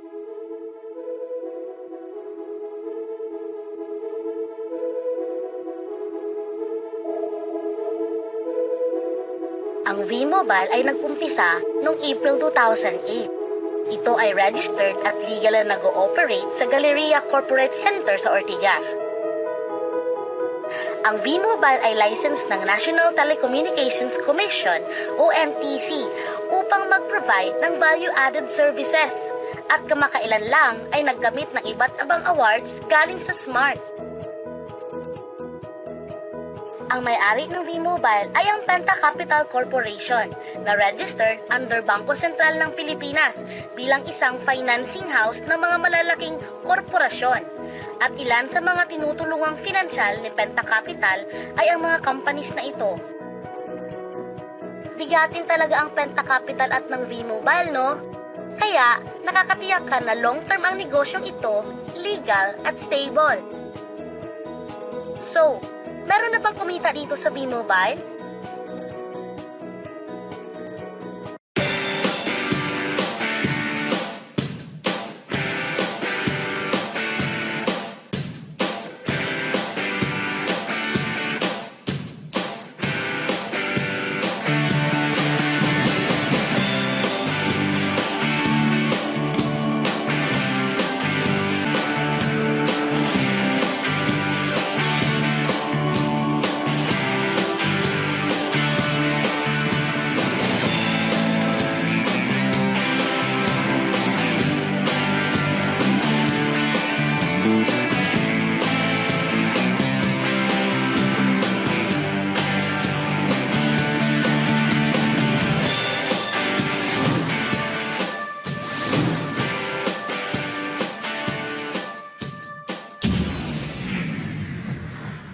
Ang V-Mobile ay nag-umpisa noong April 2008. Ito ay registered at legal na nag-ooperate sa Galleria Corporate Center sa Ortigas. Ang V-Mobile ay licensed ng National Telecommunications Commission o NTC upang mag-provide ng value-added services at kamakailan lang ay nagkamit ng iba't ibang awards galing sa SMART. Ang may-ari ng V-Mobile ay ang Penta Capital Corporation na registered under Bangko Sentral ng Pilipinas bilang isang financing house ng mga malalaking korporasyon. At ilan sa mga tinutulungang pinansyal ni Penta Capital ay ang mga companies na ito. Bigatin talaga ang Penta Capital at ng V-Mobile, no? Kaya nakakatiyak ka na long-term ang negosyong ito, legal at stable. So, meron na bang kumita dito sa V-Mobile?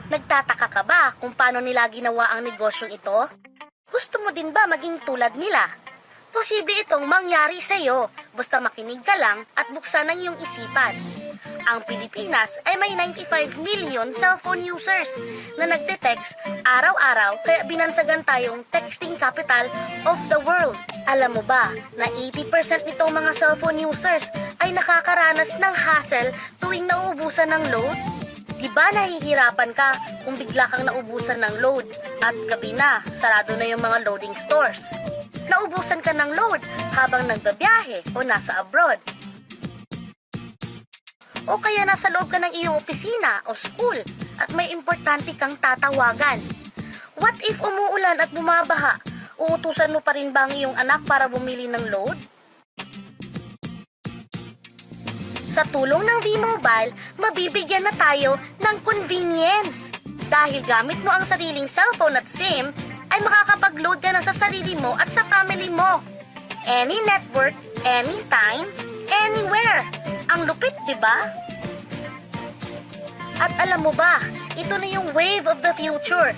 Nagtataka ka ba kung paano nila ginawa ang negosyong ito? Gusto mo din ba maging tulad nila? Posible itong mangyari sa iyo basta makinig ka lang at buksan ang iyong isipan. Ang Pilipinas ay may 95 million cellphone users na nagte-text araw-araw kaya binansagan tayong texting capital of the world. Alam mo ba na 80% nitong mga cellphone users ay nakakaranas ng hassle tuwing nauubusan ng load? Diba nahihirapan ka kung bigla kang naubusan ng load at gabi na, sarado na yung mga loading stores? Naubusan ka ng load habang nagbabiyahe o nasa abroad? O kaya nasa loob ka ng iyong opisina o school at may importante kang tatawagan? What if umuulan at bumabaha? Uutusan mo pa rin ba ang iyong anak para bumili ng load? Sa tulong ng V-Mobile, mabibigyan na tayo ng convenience. Dahil gamit mo ang sariling cellphone at SIM, ay makakapag-load ka na sa sarili mo at sa family mo. Any network, anytime, anywhere. Ang lupit, di ba? At alam mo ba, ito na yung wave of the future.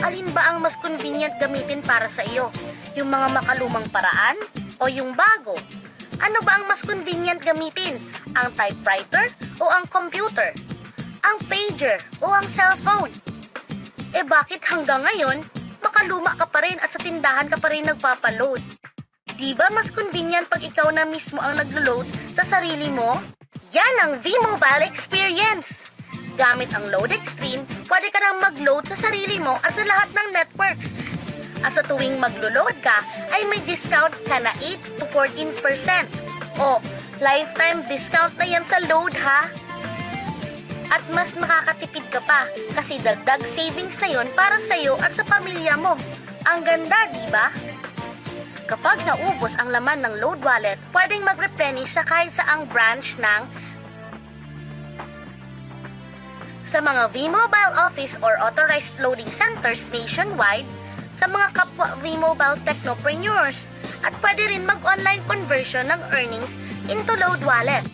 Alin ba ang mas convenient gamitin para sa iyo? Yung mga makalumang paraan o yung bago? Ano ba ang mas convenient gamitin? Ang typewriter o ang computer? Ang pager o ang cellphone? Eh bakit hanggang ngayon, makaluma ka pa rin at sa tindahan ka pa rin nagpapaload? Di ba mas convenient pag ikaw na mismo ang naglo-load sa sarili mo? Yan ang V-Mobile experience! Gamit ang Load Extreme, pwede ka nang mag-load sa sarili mo at sa lahat ng networks. At sa tuwing maglo-load ka, ay may discount ka na 8 to 14%. O, lifetime discount na yan sa load ha! At mas makakatipid ka pa kasi dagdag savings na yon para sa iyo at sa pamilya mo. Ang ganda, di ba? Kapag naubos ang laman ng load wallet, pwedeng mag-replenish sa kahit saang branch ng sa mga V-Mobile office or authorized loading centers nationwide, sa mga kapwa V-Mobile technopreneurs, at pwede rin mag-online conversion ng earnings into load wallet.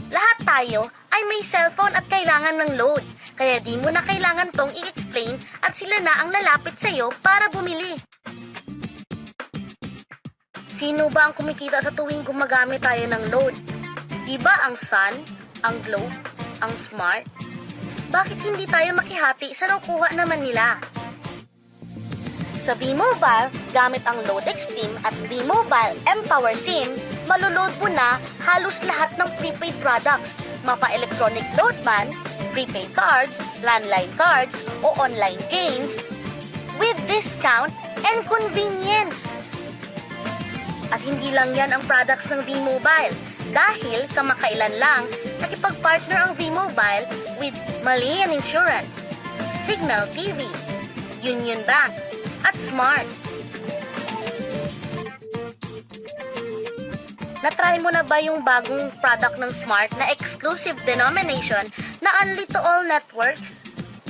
Lahat tayo ay may cellphone at kailangan ng load, kaya di mo na kailangan tong i-explain at sila na ang lalapit sa iyo para bumili. Sino ba ang kumikita sa tuwing gumagamit tayo ng load? Diba ang Sun, ang Globe, ang Smart? Bakit hindi tayo makihati sa nakuha naman nila? Sa V-Mobile, gamit ang Loadex SIM at V-Mobile mPower SIM, maloload mo na halos lahat ng prepaid products, mapa-electronic load man, prepaid cards, landline cards, o online games, with discount and convenience. At hindi lang yan ang products ng V-Mobile, dahil kamakailan lang nakipag-partner ang V-Mobile with Malayan Insurance, Signal TV, Union Bank, at Smart. Na-try mo na ba yung bagong product ng Smart na exclusive denomination na only to all networks?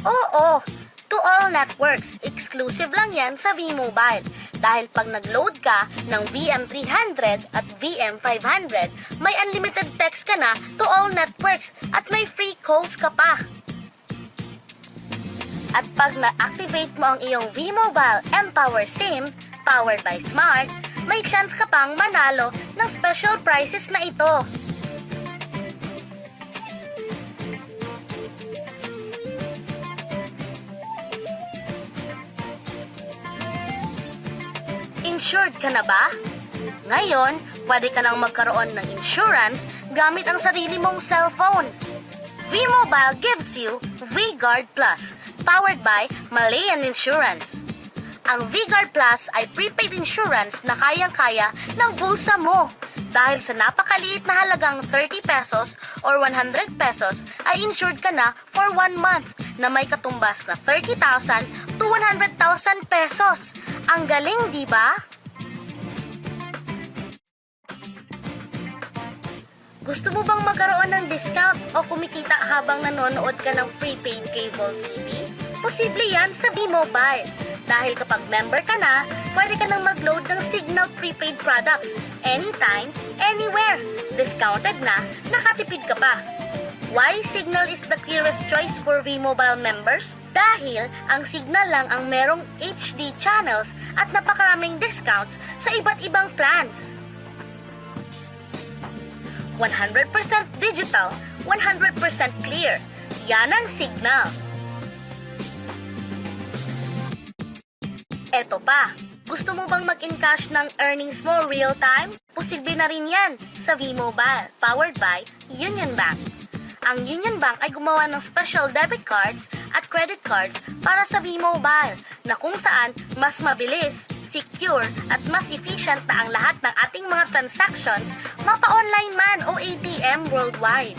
Oo, to all networks. Exclusive lang yan sa V-Mobile. Dahil pag nag-load ka ng VM300 at VM500, may unlimited text ka na to all networks at may free calls ka pa. At pag na-activate mo ang iyong V-Mobile mPower SIM, powered by Smart, may chance ka pang manalo ng special prizes na ito. Insured ka na ba? Ngayon, pwede ka nang magkaroon ng insurance gamit ang sarili mong cellphone. V-Mobile gives you V-Guard Plus, powered by Malayan Insurance. Ang V-Guard Plus ay prepaid insurance na kayang-kaya ng bulsa mo. Dahil sa napakaliit na halagang 30 pesos or 100 pesos ay insured ka na for 1 month na may katumbas na 30,000 to 100,000 pesos. Ang galing, di ba? Gusto mo bang magkaroon ng discount o kumikita habang nanonood ka ng prepaid cable TV? Posible yan sa V-Mobile. Dahil kapag member ka na, pwede ka nang mag-load ng Signal prepaid products anytime, anywhere. Discounted na, nakatipid ka pa. Why Signal is the clearest choice for V-Mobile members? Dahil ang Signal lang ang merong HD channels at napakaraming discounts sa iba't ibang plans. 100% digital, 100% clear. Yan ang Signal. Eto pa, gusto mo bang mag-encash ng earnings mo real time? Posible na rin yan sa V-Mobile, powered by Union Bank. Ang Union Bank ay gumawa ng special debit cards at credit cards para sa V-Mobile na kung saan mas mabilis, secure at mas efficient na ang lahat ng ating mga transactions, mapa-online man o ATM worldwide.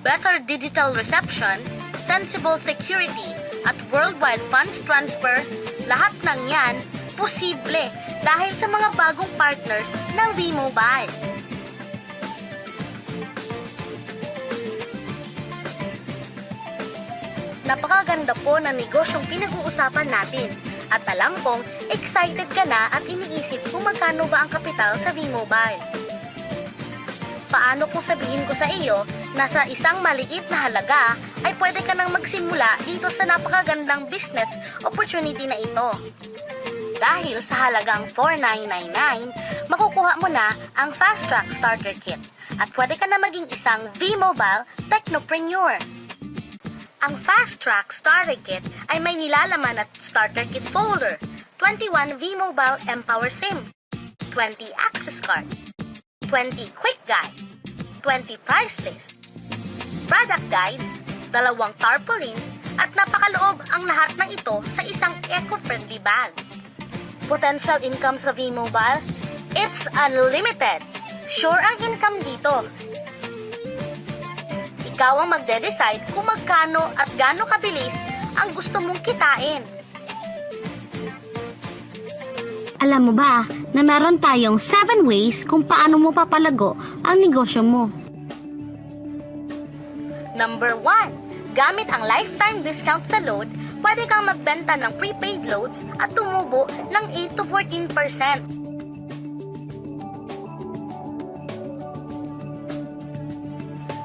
Better digital reception, sensible security, at worldwide funds transfer, lahat ng yan posible dahil sa mga bagong partners ng V-Mobile. Napakaganda po ng negosyong pinag-uusapan natin. At alam kong excited ka na at iniisip kung magkano ba ang kapital sa V-Mobile. Paano kung sabihin ko sa iyo na sa isang maliit na halaga ay pwede ka nang magsimula dito sa napakagandang business opportunity na ito. Dahil sa halagang $4,999, makukuha mo na ang Fast Track Starter Kit at pwede ka na maging isang V-Mobile Technopreneur. Ang Fast Track Starter Kit ay may nilalaman at Starter Kit folder, 21 V-Mobile mPower SIM, 20 access card, 20 quick guide, 20 price list, product guides, 2 tarpaulin, at napakaloob ang lahat ng ito sa isang eco-friendly bag. Potential income sa V-Mobile? It's unlimited! Sure ang income dito. Ikaw ang magde-decide kung magkano at gaano kabilis ang gusto mong kitain. Alam mo ba na meron tayong 7 ways kung paano mo papalago ang negosyo mo? Number 1. Gamit ang lifetime discount sa load, pwede kang magbenta ng prepaid loads at tumubo ng 8 to 14%.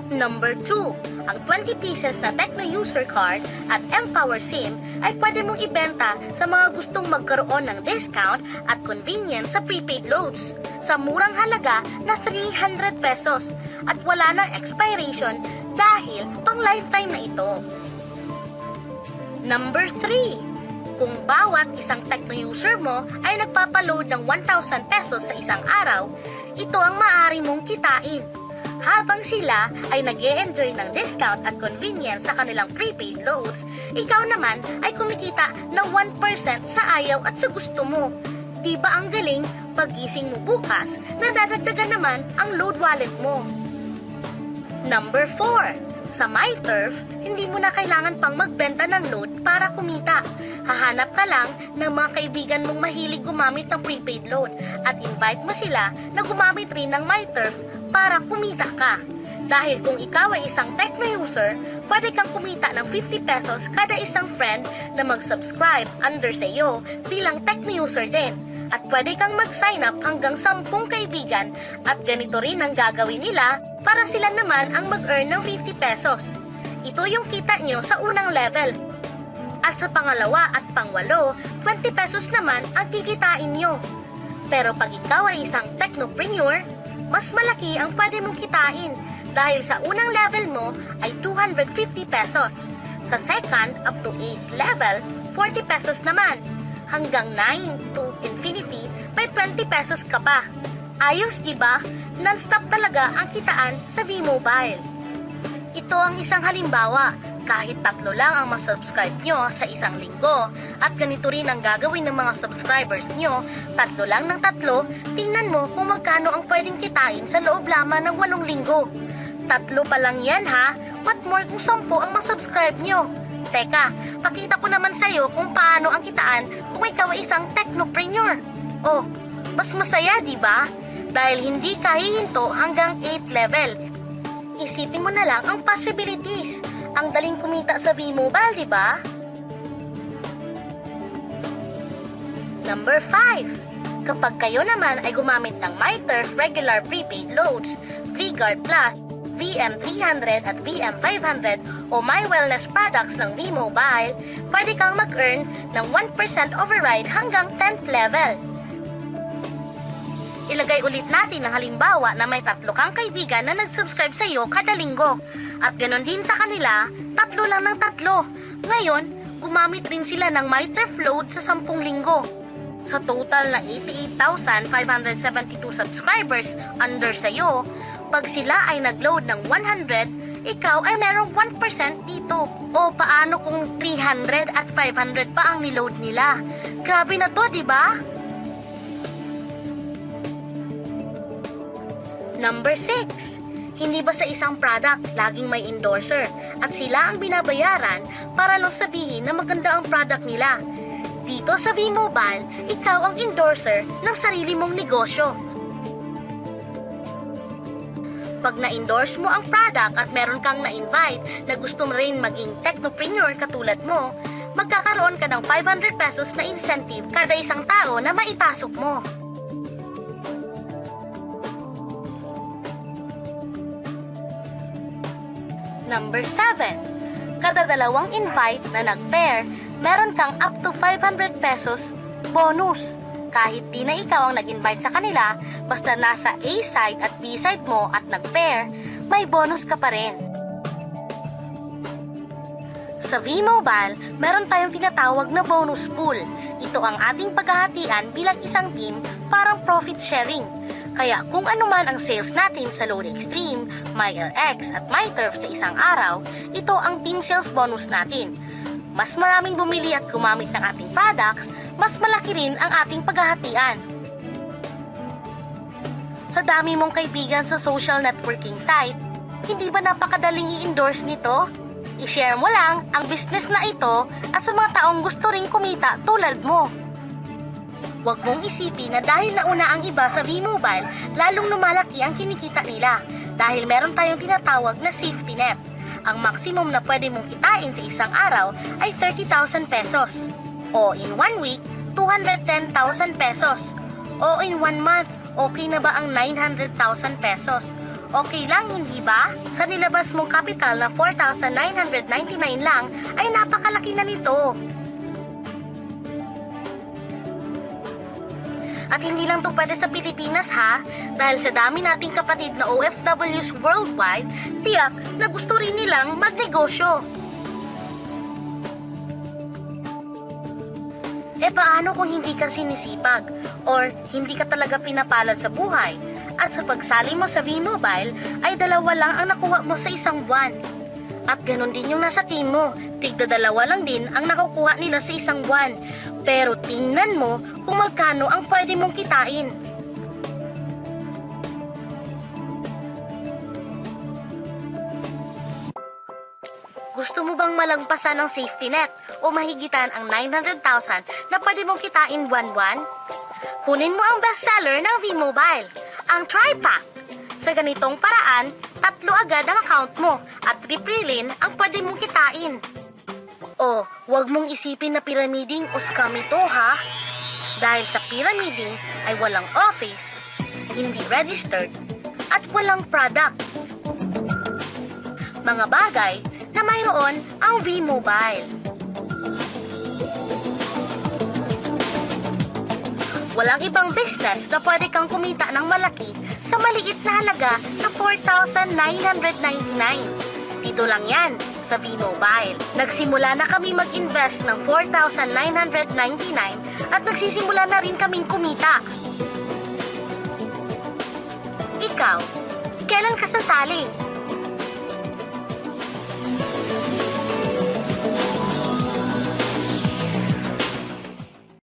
Number 2, ang 20 pieces na Tecno User Card at mPower SIM ay pwede mong ibenta sa mga gustong magkaroon ng discount at convenience sa prepaid loads sa murang halaga na 300 pesos at wala ng expiration dahil pang lifetime na ito. Number 3, Kung bawat isang Tecno user mo ay nagpapaload ng 1,000 pesos sa isang araw, ito ang maaari mong kitain. Habang sila ay nag-e-enjoy ng discount at convenience sa kanilang prepaid loads, ikaw naman ay kumikita ng 1% sa ayaw at sa gusto mo. Di ba ang galing? Pagising mo bukas, nadadagdagan naman ang load wallet mo. Number 4. Sa MyTurf, hindi mo na kailangan pang magbenta ng load para kumita. Hahanap ka lang ng mga kaibigan mong mahilig gumamit ng prepaid load at invite mo sila na gumamit rin ng MyTurf para kumita ka. Dahil kung ikaw ay isang Tecno user, pwede kang kumita ng 50 pesos kada isang friend na mag-subscribe under sa iyo bilang Tecno user din. At pwede kang mag-sign up hanggang 10 kaibigan at ganito rin ang gagawin nila para sila naman ang mag-earn ng 50 pesos. Ito yung kita nyo sa unang level. At sa pangalawa at pangwalo, 20 pesos naman ang kikitain nyo. Pero pag ikaw ay isang technopreneur, mas malaki ang pwede mong kitain dahil sa unang level mo ay 250 pesos. Sa second up to 8 level, 40 pesos naman. Hanggang 9 to infinity, may 20 pesos ka pa. Ayos, diba? Non-stop talaga ang kitaan sa V-Mobile. Ito ang isang halimbawa. Kahit 3 lang ang masubscribe nyo sa isang linggo at ganito rin ang gagawin ng mga subscribers nyo, 3 lang ng 3, tingnan mo kung magkano ang pwedeng kitain sa loob lamang ng 8 linggo. 3 pa lang yan ha, what more kung 10 ang masubscribe nyo? Teka, pakita ko naman sa'yo kung paano ang kitaan kung ikaw ay isang technopreneur. Oh, mas masaya, di ba? Dahil hindi ka hihinto hanggang 8 level. Isipin mo na lang ang possibilities. Ang daling kumita sa V-Mobile, di ba? Number 5. Kapag kayo naman ay gumamit ng MyTurf regular prepaid loads, VGuard Plus, VM300 at VM500 o My Wellness products ng V-Mobile, pwede kang mag-earn ng 1% override hanggang 10th level. Ilagay ulit natin ang halimbawa na may 3 kang kaibigan na nag-subscribe sa iyo kada linggo at ganon din sa kanila, 3 lang ng 3. Ngayon, gumamit rin sila ng MyTurf load sa 10 linggo. Sa total na 88,572 subscribers under sa iyo, pag sila ay nag-load ng 100, ikaw ay merong 1% dito. O paano kung 300 at 500 pa ang niload nila? Grabe na to, di ba? Number 6. Hindi ba sa isang product laging may endorser at sila ang binabayaran para lang sabihin na maganda ang product nila? Dito sa V-Mobile, ikaw ang endorser ng sarili mong negosyo. Pag na-endorse mo ang product at meron kang na-invite na gusto mo rin maging technopreneur katulad mo, magkakaroon ka ng 500 pesos na incentive kada isang tao na maipasok mo. Number 7. Kada 2 invite na nag-pair, meron kang up to 500 pesos bonus. Kahit di na ikaw ang nag-invite sa kanila, basta nasa A side at B side mo at nag-pair, may bonus ka pa rin. Sa V-Mobile, meron tayong tinatawag na bonus pool. Ito ang ating paghahatian bilang isang team, parang profit sharing. Kaya kung ano man ang sales natin sa Load Extreme, MyLX at MyTurf sa isang araw, ito ang team sales bonus natin. Mas maraming bumili at gumamit ng ating products, mas malaki rin ang ating paghahatian. Sa dami mong kaibigan sa social networking site, hindi ba napakadaling i-endorse nito? I-share mo lang ang business na ito at sa mga taong gusto ring kumita tulad mo. Huwag mong isipin na dahil nauna ang iba sa V-Mobile, lalong lumalaki ang kinikita nila dahil meron tayong tinatawag na safety net. Ang maximum na pwede mong kitain sa isang araw ay 30,000 pesos. O in 1 week, 210,000 pesos. O in 1 month, okay na ba ang 900,000 pesos? Okay lang, hindi ba? Sa nilabas mong kapital na 4,999 lang, ay napakalaki na nito. At hindi lang to pwede sa Pilipinas ha, dahil sa dami nating kapatid na OFWs worldwide, tiyak na gusto rin nilang magnegosyo. Paano kung hindi ka sinisipag or hindi ka talaga pinapalad sa buhay at sa pagsali mo sa V-Mobile ay 2 lang ang nakuha mo sa isang buwan? At ganun din yung nasa team mo, tigda 2 lang din ang nakukuha nila sa isang buwan. Pero tingnan mo kung magkano ang pwede mong kitain. Gusto mo bang malagpasan ng safety net o mahigitan ang 900,000 na pwede mong kitain buwan-buwan? Kunin mo ang bestseller ng V-Mobile, ang Tri-Pack. Sa ganitong paraan, 3 agad ang account mo at triprilin ang pwede mong kitain. O, huwag mong isipin na pyramiding o scam ito ha. Dahil sa pyramiding ay walang office, hindi registered, at walang product. Mga bagay na mayroon ang V-Mobile. Walang ibang business na pwede kang kumita ng malaki sa maliit na halaga na 4,999. Dito lang yan sa V-Mobile. Nagsimula na kami mag-invest ng 4,999 at nagsisimula na rin kaming kumita. Ikaw, kailan ka sasali?